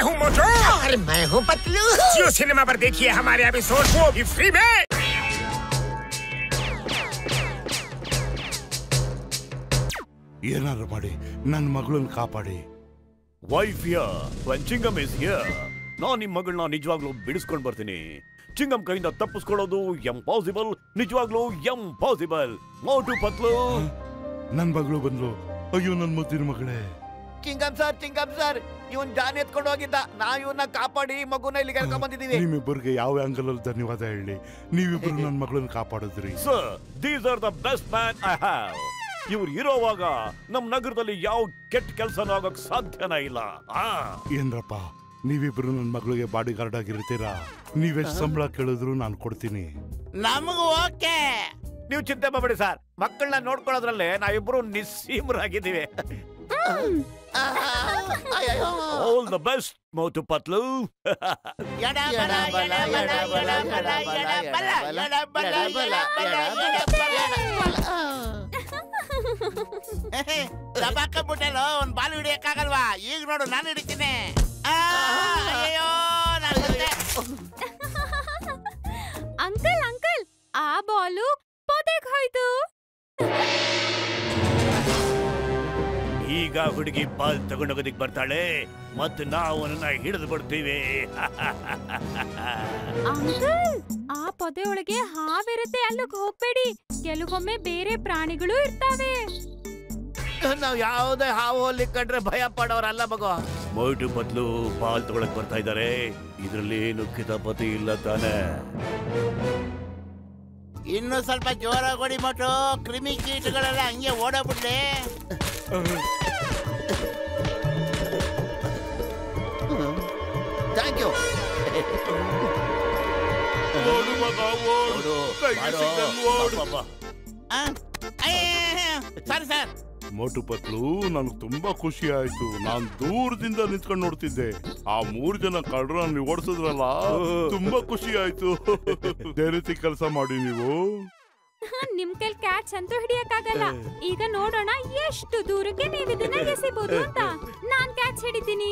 मैं हूँ मोटू और मैं हूँ पतलू। जियो सिनेमा पर देखिए हमारे एपिसोड को भी फ्री में। ಏನಾದ್ರು ಮಾಡಿ ನನ್ನ ಮಗಳನ್ನ ಕಾಪಾಡಿ. Wife here, ಚಿಂಗಮ್ is here. ನಾನು ನಿಮ್ಮ ಮಗಳನ್ನ ನಿಜವಾಗ್ಲೂ ಬಿಡಿಸ್ಕೊಂಡು ಬರ್ತೀನಿ. ಚಿಂಗಮ್ ಕೈಯಿಂದ ತಪ್ಪಿಸ್ಕೊಳ್ಳೋದು ಇಂಪಾಸಿಬಲ್, ನಿಜವಾಗ್ಲೂ ಇಂಪಾಸಿಬಲ್. ಮೋಟು ಪತ್ಲು. ನನ್ನ ಮಗಳು ಬಂದ್ಲು. ಅಯ್ಯೋ ನನ್ನ ಮುದ್ದಿನ ಮಗಳೇ. ಚಿಂಗಮ್ ಸರ್, ಇವನ್ ಜಾನ್ ಎತ್ಕೊಂಡು ಹೋಗಿದ್ದ. ನಾವ್ ಇವನ್ನ ಕಾಪಾಡಿ ಮಗುನ ಇಲ್ಲಿ ಕರ್ಕೊಂಡ್ ಬಂದಿದೀವಿ. ನಿಮ್ಮಿಬ್ಬರಿಗೆ ಯಾವ ಆಂಗಲ್ ಅಲ್ಲಿ ಧನ್ಯವಾದ ಹೇಳಿ. ನೀವಿಬ್ರು ನನ್ನ ಮಗಳನ್ನ ಕಾಪಾಡಿದ್ರಿ. Sir, these are the best man I have. ಇವ್ರು ಇರೋವಾಗ ನಮ್ ನಗರದಲ್ಲಿ ಯಾವ ಕೆಟ್ಟ ಕೆಲಸನೂ ಆಗೋಕ್ ಸಾಧ್ಯನೇ ಇಲ್ಲ. ಏನ್ರಪ್ಪ, ನೀವಿಬ್ರು ನನ್ನ ಮಗಳಿಗೆ ಬಾಡಿ ಗಾರ್ಡ್ ಆಗಿರ್ತೀರಾ? ನೀವೆಷ್ಟು ಸಂಬಳ ಕೇಳಿದ್ರು ನಾನು ಕೊಡ್ತೀನಿ. ನಮಗೂ ಓಕೆ. ನೀವು ಚಿಂತೆ ಮಾಡಬೇಡಿ ಸರ್, ಮಕ್ಕಳನ್ನ ನೋಡ್ಕೊಳ್ಳೋದ್ರಲ್ಲೇ ನಾವಿಬ್ರು ನಿಸ್ಸೀಮರಾಗಿದ್ದೀವಿ. All the best Motu Patlu. ದಬಾಕಬಿಟ್ಟಲ್ಲೋ, ಒಂದ್ ಬಾಲ್ ಹಿಡಿಯಕ್ಕಾಗಲ್ವಾ? ಈಗ ನೋಡು, ನಾನು ಹಿಡಿತೀನಿ. ಅಂಕಲ್ ಅಂಕಲ್, ಆ ಬಾಲು ಪೊದೆಗೆ ಹೋಯ್ತು. ಈಗ ಹುಡುಗಿ ಬಾಲ್ ತಗೊಂಡೋಗೋದಿಕ್ ಬರ್ತಾಳೆ ಮತ್ತು ನಾವು ಅವನನ್ನ ಹಿಡಿದು ಬಿಡ್ತೀವಿ. ಅಂಕಲ್, ಆ ಪೊದೆ ಒಳಗೆ ಹಾವಿರುತ್ತೆ, ಅಲ್ಲಿಗೆ ಹೋಗ್ಬೇಡಿ. ಕೆಲವೊಮ್ಮೆ ಬೇರೆ ಪ್ರಾಣಿಗಳು ಇರ್ತಾವೆ. ನಾವ್ ಯಾವುದೇ ಹಾವು ಅಲ್ಲಿ ಕಂಡ್ರೆ ಭಯ ಪಡೋರಲ್ಲ ಮಗು. ಮೋಟು ಪತ್ಲು ಬಾಲ್ ತಗೊಳಕ್ ಬರ್ತಾ ಇದ್ದಾರೆ. ಇದ್ರಲ್ಲಿ ಏನು ಕಿತಾಪತಿ ಇಲ್ಲ ತಾನೆ? ಇನ್ನು ಸ್ವಲ್ಪ ಜೋರಾಗಿ ಹೊಡಿ ಮೋಟು. ಕ್ರಿಮಿ ಕೀಟಗಳೆಲ್ಲ ಹಂಗೆ ಓಡೋಗ್ಬಿಡ್ಲಿ. Thank you. ಸರಿ ಸರ್. ಮೋಟು ಪತ್ಲು, ನನಗೆ ತುಂಬಾ ಖುಷಿ ಆಯ್ತು. ನಾನ್ ದೂರದಿಂದ ನಿಂತ್ಕೊಂಡು ನೋಡ್ತಿದ್ದೆ. ಆ 3 ಜನ ಕಳ್ಳರನ್ನ ಓಡಿಸಿದ್ರಲ್ಲ, ತುಂಬಾ ಖುಷಿ ಆಯ್ತು. ರೀತಿ ಕೆಲಸ ಮಾಡಿ ನೀವು. ನಿಮ್ ಕೈಲಿ ಕ್ಯಾಚ್ ಅಂತೂ ಹಿಡಿಯಕ್ಕಾಗಲ್ಲ. ಈಗ ನೋಡೋಣ ಎಷ್ಟು ದೂರಕ್ಕೆ ನೀವು ಇದನ್ನ ಎಸಿಬಹುದು ಅಂತ. ನಾನ್ ಕ್ಯಾಚ್ ಹಿಡಿತೀನಿ.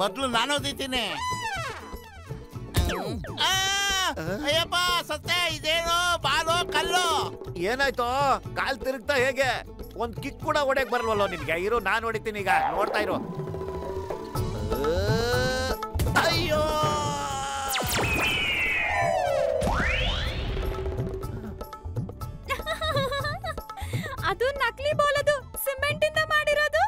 ಮೊದ್ಲು ನಾನು ಓದಿದ್ದೀನಿ. ಅಯ್ಯಪ್ಪ ಸತ್ತೆ, ಇದೇನು ಬಾಲು ಕಲ್ಲು? ಏನಾಯ್ತು? ಕಾಲ್ ತಿರುಗ್ತಾ ಹೇಗೆ? ಒಂದ್ ಕಿಕ್ ಕೂಡ ಹೊಡೆಯಕ್ ಬರಲ್ವಲ್ಲ ನಿನ್ಗೆ? ಇರು, ನಾನು ಹೊಡಿತೀನಿ. ಈಗ ನೋಡ್ತಾ ಇರು. ಅಯ್ಯೋ, ಅದು ನಕಲಿ ಬಾಲ್, ಅದು ಸಿಮೆಂಟ್ ಇಂದ ಮಾಡಿರೋದು.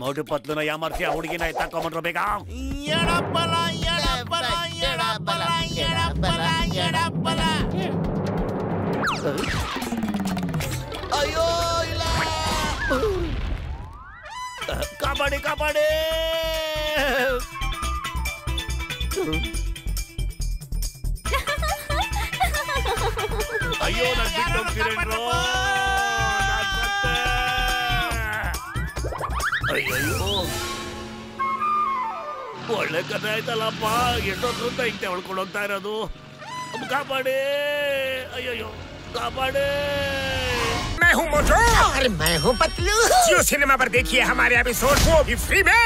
ಮೋಟು ಪತ್ಲುನ ಯಾಮರ್ಸಿ ಹುಡುಗಿನ ಎತ್ತಾಕೊಂಡ್ರು ಬೇಗ. ಅಯ್ಯೋ ಇಲ್ಲ, ಕಾಪಾಡಿ ಕಾಪಾಡಿ. ಅಯ್ಯೋ, ನಾನು ಬಿಟ್ಟು ಹೋಗ್ತೀರೇನ್ರೋ? ಅಯ್ಯೋ, ಒಳ್ಳೆ ಕಥೆ ಆಯ್ತಲ್ಲಪ್ಪ. ಎಷ್ಟೊತ್ತ ಹಿಂಗೆ ಹೊಳ್ಕೊಂಡು ಹೋಗ್ತಾ ಇರೋದು. ಕಾಪಾಡಿ, ಅಯ್ಯೋ ಕಾಪಾಡಿ. मैं हूँ मोटू और मैं हूँ पतलू। जियो सिनेमा पर देखिए हमारे एपिसोड को भी फ्री में।